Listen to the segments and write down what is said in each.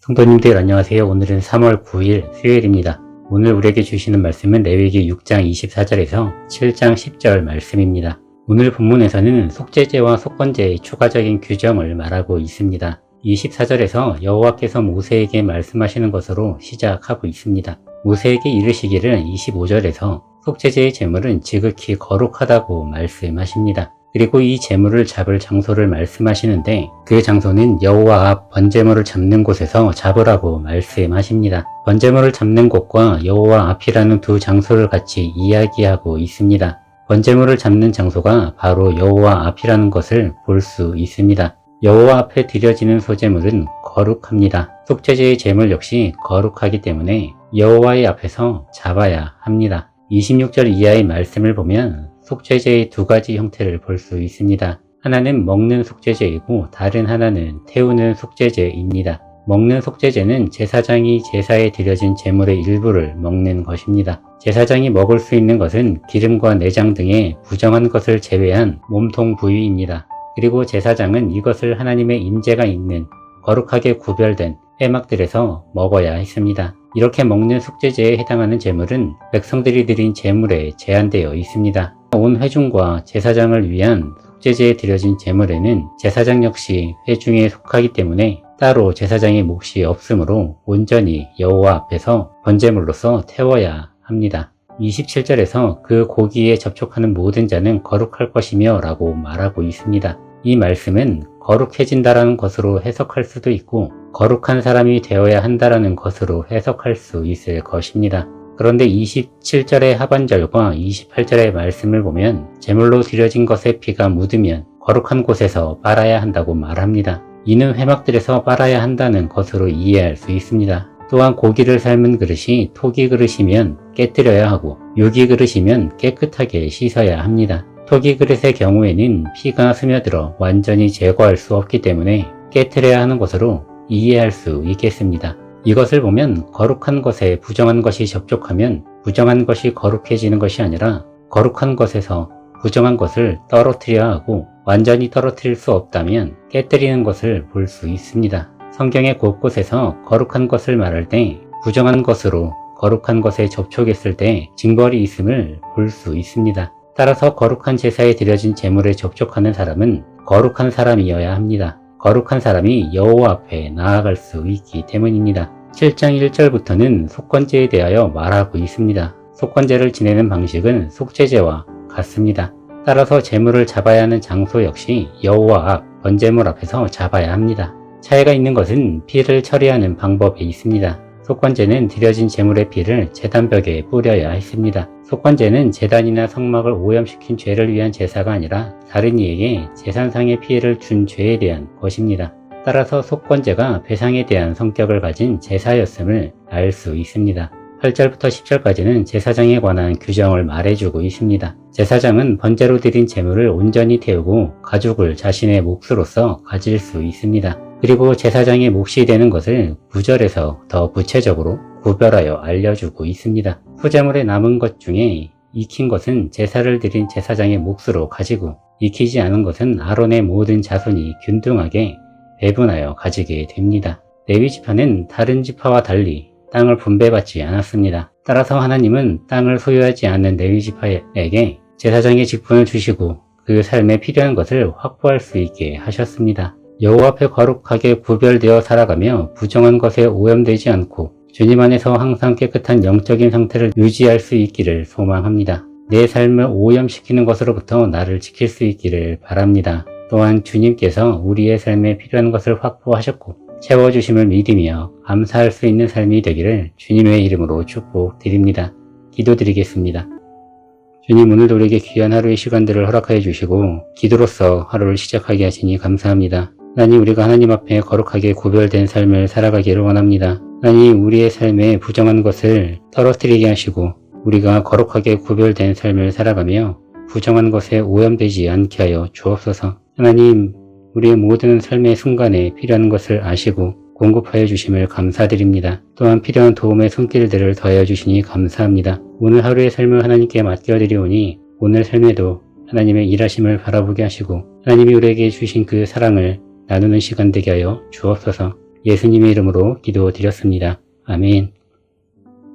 성도님들 안녕하세요. 오늘은 3월 9일 수요일입니다. 오늘 우리에게 주시는 말씀은 레위기 6장 24절에서 7장 10절 말씀입니다. 오늘 본문에서는 속죄제와 속건제의 추가적인 규정을 말하고 있습니다. 24절에서 여호와께서 모세에게 말씀하시는 것으로 시작하고 있습니다. 모세에게 이르시기를 25절에서 속죄제의 제물은 지극히 거룩하다고 말씀하십니다. 그리고 이 제물을 잡을 장소를 말씀하시는데 그 장소는 여호와 앞 번제물을 잡는 곳에서 잡으라고 말씀하십니다. 번제물을 잡는 곳과 여호와 앞이라는 두 장소를 같이 이야기하고 있습니다. 번제물을 잡는 장소가 바로 여호와 앞이라는 것을 볼 수 있습니다. 여호와 앞에 드려지는 소제물은 거룩합니다. 속죄제의 제물 역시 거룩하기 때문에 여호와의 앞에서 잡아야 합니다. 26절 이하의 말씀을 보면 속죄제의 두 가지 형태를 볼 수 있습니다. 하나는 먹는 속죄제이고 다른 하나는 태우는 속죄제입니다. 먹는 속죄제는 제사장이 제사에 드려진 제물의 일부를 먹는 것입니다. 제사장이 먹을 수 있는 것은 기름과 내장 등의 부정한 것을 제외한 몸통 부위입니다. 그리고 제사장은 이것을 하나님의 임재가 있는 거룩하게 구별된 회막들에서 먹어야 했습니다. 이렇게 먹는 속죄제에 해당하는 제물은 백성들이 드린 제물에 제한되어 있습니다. 온 회중과 제사장을 위한 속죄제에 드려진 제물에는 제사장 역시 회중에 속하기 때문에 따로 제사장의 몫이 없으므로 온전히 여호와 앞에서 번제물로서 태워야 합니다. 27절에서 그 고기에 접촉하는 모든 자는 거룩할 것이며 라고 말하고 있습니다. 이 말씀은 거룩해진다라는 것으로 해석할 수도 있고 거룩한 사람이 되어야 한다라는 것으로 해석할 수 있을 것입니다. 그런데 27절의 하반절과 28절의 말씀을 보면 제물로 드려진 것의 피가 묻으면 거룩한 곳에서 빨아야 한다고 말합니다. 이는 회막들에서 빨아야 한다는 것으로 이해할 수 있습니다. 또한 고기를 삶은 그릇이 토기 그릇이면 깨뜨려야 하고 유기 그릇이면 깨끗하게 씻어야 합니다. 토기 그릇의 경우에는 피가 스며들어 완전히 제거할 수 없기 때문에 깨뜨려야 하는 것으로 이해할 수 있겠습니다. 이것을 보면 거룩한 것에 부정한 것이 접촉하면 부정한 것이 거룩해지는 것이 아니라 거룩한 것에서 부정한 것을 떨어뜨려야 하고 완전히 떨어뜨릴 수 없다면 깨뜨리는 것을 볼 수 있습니다. 성경의 곳곳에서 거룩한 것을 말할 때 부정한 것으로 거룩한 것에 접촉했을 때 징벌이 있음을 볼 수 있습니다. 따라서 거룩한 제사에 드려진 제물에 접촉하는 사람은 거룩한 사람이어야 합니다. 거룩한 사람이 여호와 앞에 나아갈 수 있기 때문입니다. 7장 1절부터는 속건제에 대하여 말하고 있습니다. 속건제를 지내는 방식은 속죄제와 같습니다. 따라서 제물을 잡아야 하는 장소 역시 여호와 앞 번제물 앞에서 잡아야 합니다. 차이가 있는 것은 피를 처리하는 방법에 있습니다. 속건제는 드려진 제물의 피를 제단벽에 뿌려야 했습니다. 속건제는 제단이나 성막을 오염시킨 죄를 위한 제사가 아니라 다른 이에게 제사상의 피해를 준 죄에 대한 것입니다. 따라서 속건제가 배상에 대한 성격을 가진 제사였음을 알 수 있습니다. 8절부터 10절까지는 제사장에 관한 규정을 말해주고 있습니다. 제사장은 번제로 드린 제물을 온전히 태우고 가죽을 자신의 몫으로서 가질 수 있습니다. 그리고 제사장의 몫이 되는 것을 9절에서 더 구체적으로 구별하여 알려주고 있습니다. 소제물에 남은 것 중에 익힌 것은 제사를 드린 제사장의 몫으로 가지고 익히지 않은 것은 아론의 모든 자손이 균등하게 배분하여 가지게 됩니다. 레위 지파는 다른 지파와 달리 땅을 분배받지 않았습니다. 따라서 하나님은 땅을 소유하지 않는 레위 지파에게 제사장의 직분을 주시고 그 삶에 필요한 것을 확보할 수 있게 하셨습니다. 여호와 앞에 거룩하게 구별되어 살아가며 부정한 것에 오염되지 않고 주님 안에서 항상 깨끗한 영적인 상태를 유지할 수 있기를 소망합니다. 내 삶을 오염시키는 것으로부터 나를 지킬 수 있기를 바랍니다. 또한 주님께서 우리의 삶에 필요한 것을 확보하셨고 채워주심을 믿으며 감사할 수 있는 삶이 되기를 주님의 이름으로 축복드립니다. 기도드리겠습니다. 주님, 오늘도 우리에게 귀한 하루의 시간들을 허락하여 주시고 기도로서 하루를 시작하게 하시니 감사합니다. 하나님, 우리가 하나님 앞에 거룩하게 구별된 삶을 살아가기를 원합니다. 하나님, 우리의 삶에 부정한 것을 떨어뜨리게 하시고 우리가 거룩하게 구별된 삶을 살아가며 부정한 것에 오염되지 않게 하여 주옵소서. 하나님, 우리의 모든 삶의 순간에 필요한 것을 아시고 공급하여 주심을 감사드립니다. 또한 필요한 도움의 손길들을 더하여 주시니 감사합니다. 오늘 하루의 삶을 하나님께 맡겨드리오니 오늘 삶에도 하나님의 일하심을 바라보게 하시고 하나님이 우리에게 주신 그 사랑을 나누는 시간 되게 하여 주옵소서. 예수님의 이름으로 기도드렸습니다. 아멘.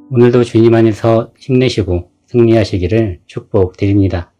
오늘도 주님 안에서 힘내시고 승리하시기를 축복드립니다.